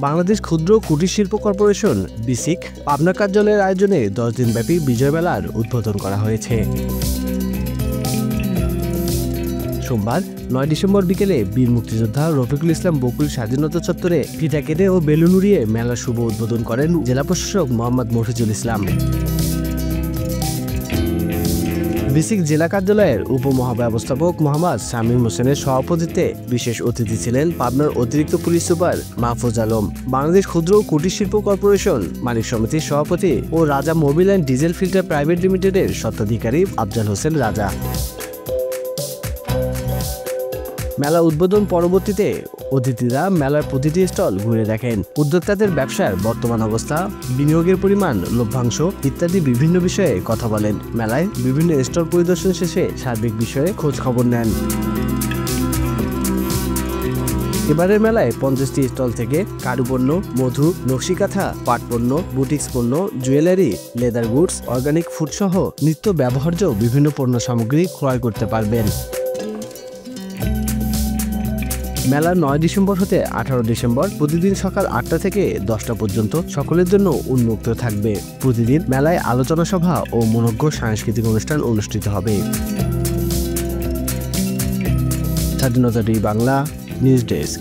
বাংলাদেশ ক্ষুদ্র কুটির শিল্প কর্পোরেশন বিসিক পাবনা কার্যালয়ের আয়োজনে 10 দিনব্যাপী বিজয় মেলার উদ্বোধন করা হয়েছে। সোমবার 9 ডিসেম্বর বিকেলে বীর মুক্তিযোদ্ধা রফিকুল ইসলাম বকুল স্বাধীনতা চত্বরে ফিতা কেটে ও বেলুন উড়িয়ে মেলার শুভ উদ্বোধন করেন জেলা প্রশাসক মোহাম্মদ মফিজুল ইসলাম। বিসিক জেলা কার্যালয়ের উপমহাব্যবস্থাপক মোহাম্মদ শামীম হোসেনের সভাপতিত্বে বিশেষ অতিথি ছিলেন পাবনার অতিরিক্ত পুলিশ সুপার মাহফুজ আলম, বাংলাদেশ ক্ষুদ্র কুটির শিল্প কর্পোরেশন মালিক সমিতির সভাপতি ও রাজা Mobil and diesel filter private লিমিটেডের স্বত্বাধিকারী আফজাল হোসেন রাজা। মেলা উদ্বোধন পরবর্তীতে অতিথিরা মেলার প্রতিটি স্টল ঘুরে দেখেন, উদ্যোক্তাদের ব্যবসার বর্তমান অবস্থা, বিনিয়োগের পরিমাণ, লভ্যাংশ ইত্যাদি বিভিন্ন বিষয়ে কথা বলেন। মেলায় বিভিন্ন স্টল পরিদর্শন শেষে সার্বিক বিষয়ে খোঁজ খবর নেন। এবারের মেলায় 50টি স্টল থেকে কারুপণ্য, মধু, নকশিকাঁথা, পাটপণ্য, বুটিক্স পণ্য, jewellery, leather goods, organic food সহ নিত্য ব্যবহার্য বিভিন্ন পণ্য সামগ্রী ক্রয় করতে পারবেন। মেলা 9 ডিসেম্বর হতে 18 ডিসেম্বর প্রতিদিন সকাল 8টা থেকে 10টা পর্যন্ত সকলের জন্য উন্মুক্ত থাকবে। প্রতিদিন মেলায় আলোচনা সভা ও মনোজ্ঞ সাংস্কৃতিক অনুষ্ঠান অনুষ্ঠিত হবে। স্বাধীনতা বাংলা নিউজ ডেস্ক।